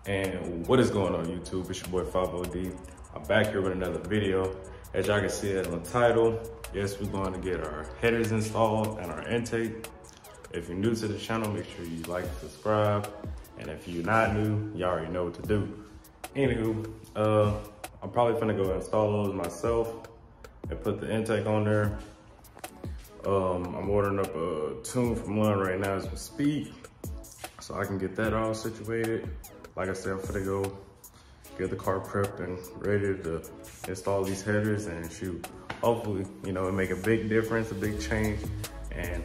And what is going on YouTube? It's your boy 50D. I'm back here with another video. As y'all can see it on the title, yes, we're going to get our headers installed and our intake. If you're new to the channel, make sure you like and subscribe. And if you're not new, you already know what to do. Anywho, I'm probably gonna go install those myself and put the intake on there. I'm ordering up a tune from one right now as we speak, so I can get that all situated. Like I said, I'm gonna go get the car prepped and ready to install these headers and shoot. Hopefully, you know, it make a big difference, a big change. And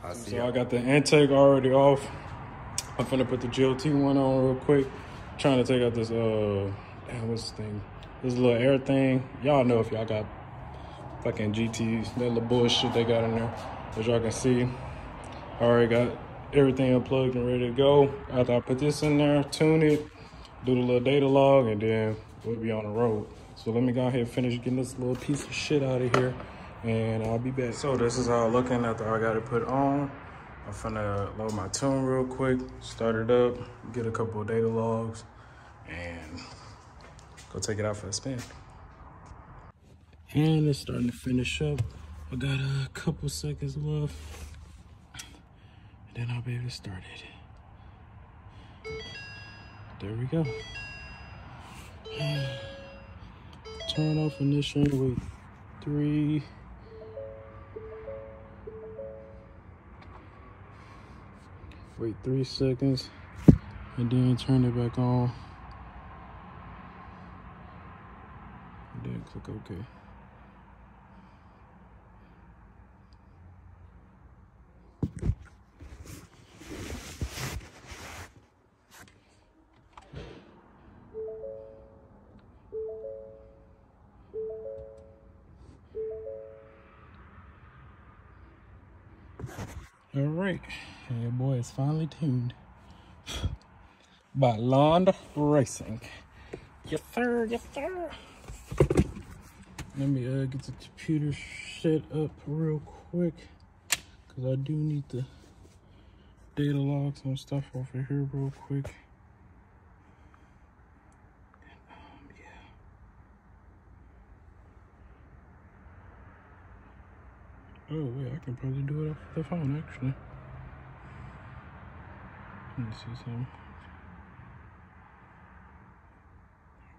I'll see. So I got the intake already off. I'm finna put the GLT one on real quick. Trying to take out this, what's this thing? This little air thing. Y'all know if y'all got fucking GTs, that little bullshit they got in there. As y'all can see, I already got everything unplugged and ready to go. After I put this in there, tune it, do the little data log, and then we'll be on the road. So let me go ahead and finish getting this little piece of shit out of here, and I'll be back. So this is how I'm looking after I got it put on. I'm finna load my tune real quick, start it up, get a couple of data logs, and go take it out for a spin. And it's starting to finish up. I got a couple seconds left, and then I'll be able to start it. There we go. Turn off ignition, wait 3. Wait 3 seconds, and then turn it back on. And then click OK. All right, and your boy is finally tuned by Woulda Racing. Yes sir, yes sir. Let me get the computer set up real quick, because I do need the data logs and stuff over here real quick. Oh wait, I can probably do it off the phone actually. Let me see something.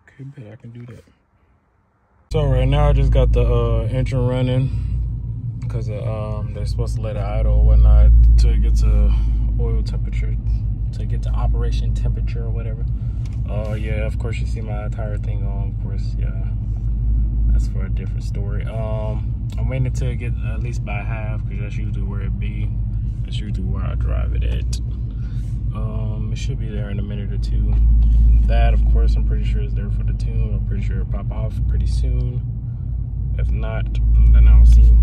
Okay, bet I can do that. So right now I just got the engine running, because they're supposed to let it idle or whatnot to get to oil temperature, to get to operation temperature or whatever. Yeah, of course you see my tire thing on, of course, yeah. That's for a different story. I'm waiting until it get at least by half, because that's usually where it be. That's usually where I drive it at. It should be there in a minute or two. That, of course, I'm pretty sure is there for the tune. I'm pretty sure it'll pop off pretty soon. If not, then I'll see.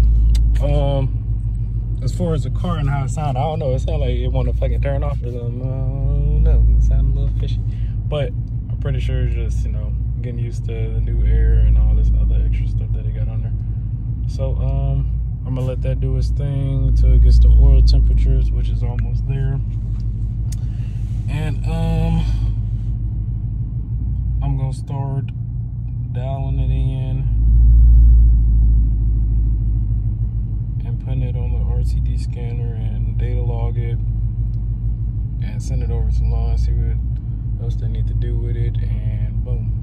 As far as the car and how it sounds, I don't know. It sounds like it want to fucking turn off or something. I don't know. It sounds a little fishy. But I'm pretty sure it's just, you know, getting used to the new air and all this other extra stuff that it got on there. So I'm gonna let that do its thing until it gets to oil temperatures, which is almost there. And I'm gonna start dialing it in and putting it on the RTD scanner and data log it and send it over to Lon, see what else they need to do with it, and boom.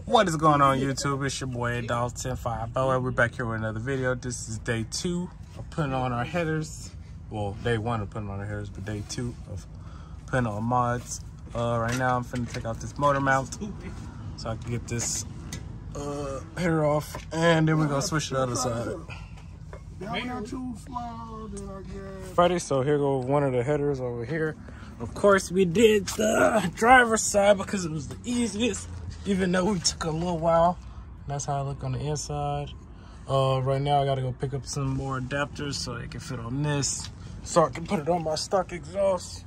What is going on YouTube? It's your boy Dawg1050. We're back here with another video. This is day 2 of putting on our headers. Well, day 1 of putting on our headers, but day 2 of putting on mods. Right now I'm finna take out this motor mount so I can get this header off, and then we're gonna switch to the other side. Friday, so here goes one of the headers over here. Of course we did the driver's side because it was the easiest, even though we took a little while. That's how I look on the inside. Right now I gotta go pick up some more adapters so it can fit on this, so I can put it on my stock exhaust.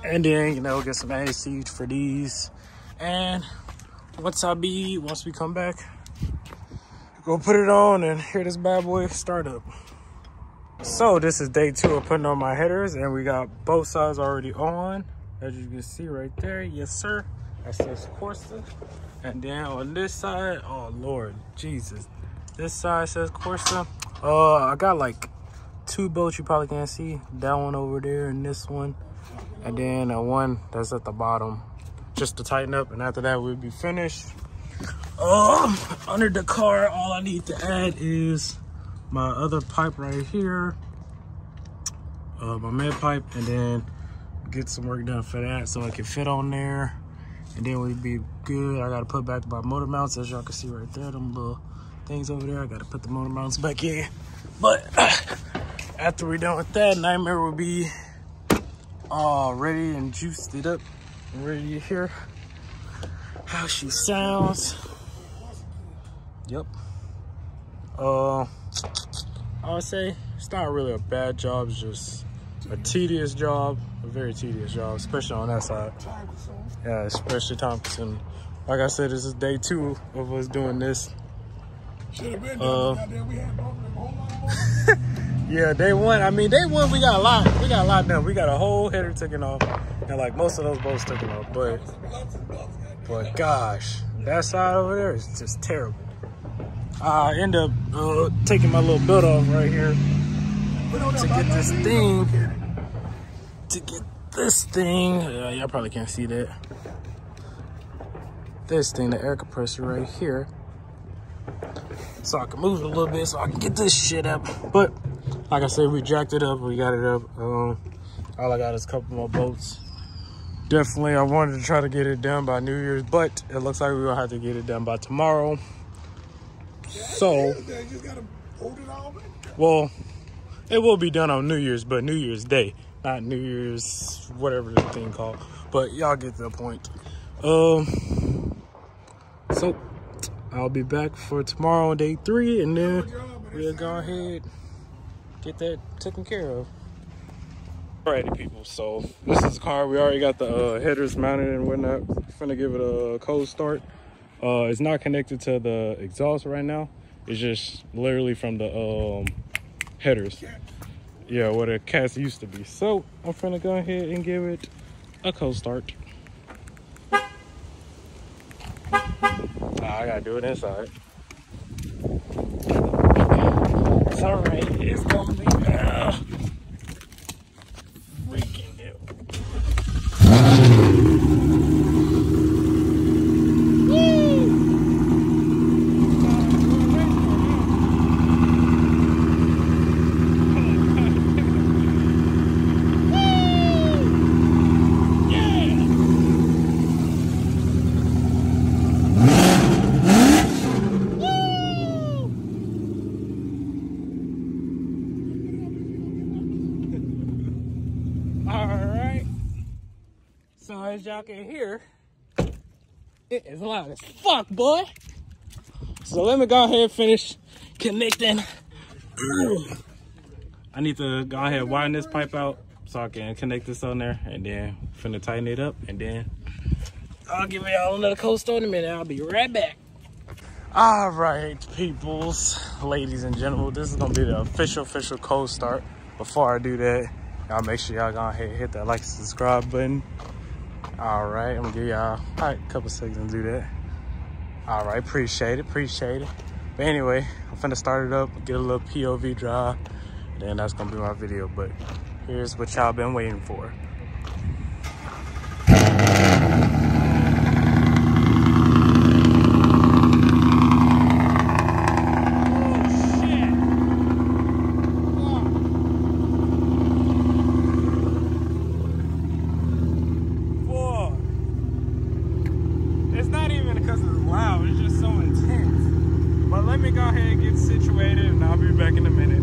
And then, you know, get some AC for these. And once we come back, go put it on and hear this bad boy start up. So this is day 2 of putting on my headers, and we got both sides already on. as you can see right there. Yes, sir. That says Corsa. And then on this side, oh Lord Jesus, this side says Corsa. I got like 2 bolts you probably can't see. That one over there and this one, and then one that's at the bottom, just to tighten up. And after that, we'll be finished. Under the car, all I need to add is my other pipe right here, my med pipe, and then get some work done for that so it can fit on there, and then we'll be good. I gotta put back my motor mounts, as y'all can see right there, them little things over there. I gotta put the motor mounts back in. But after we're done with that, Nightmare will be ready and juiced it up and ready to hear how she sounds. Yep. I would say it's not really a bad job, it's just a tedious job, a very tedious job, especially on that side. Yeah, especially time consuming. Like I said, this is day 2 of us doing this. Yeah, day 1. I mean, day 1 we got a lot done. We got a whole header taken off, and like most of those bolts taken off. But gosh, that side over there is just terrible. I end up taking my little belt off right here to get this thing. Y'all probably can't see that. This thing, the air compressor right here, so I can move it a little bit, so I can get this shit up. But like I said, we jacked it up, we got it up. All I got is a couple more bolts. Definitely, I wanted to try to get it done by New Year's, but it looks like we're gonna have to get it done by tomorrow. So, well, it will be done on New Year's, but New Year's Day, not New Year's, whatever the thing called. But y'all get the point. So I'll be back for tomorrow on day 3, and then we'll go ahead get that taken care of. Alrighty, people. So this is the car. We already got the headers mounted and whatnot. Finna give it a cold start. It's not connected to the exhaust right now. It's just literally from the headers. Yeah, where the cats used to be. So I'm finna go ahead and give it a cold start. I gotta do it inside. It's alright. It's gonna be freaking hell. So as y'all can hear, it is loud as fuck, boy. So let me go ahead and finish connecting. I need to go ahead and widen this pipe out so I can connect this on there, and then finna tighten it up, and then I'll give y'all another cold start in a minute. I'll be right back. All right, peoples, ladies and gentlemen, this is gonna be the official cold start. Before I do that, y'all make sure y'all go ahead and hit that like and subscribe button. All right, I'm gonna give y'all a couple seconds to do that. All right, appreciate it. But anyway, I'm finna start it up, get a little POV drive, and then that's gonna be my video. But here's what y'all been waiting for. Let me go ahead and get situated, and I'll be back in a minute.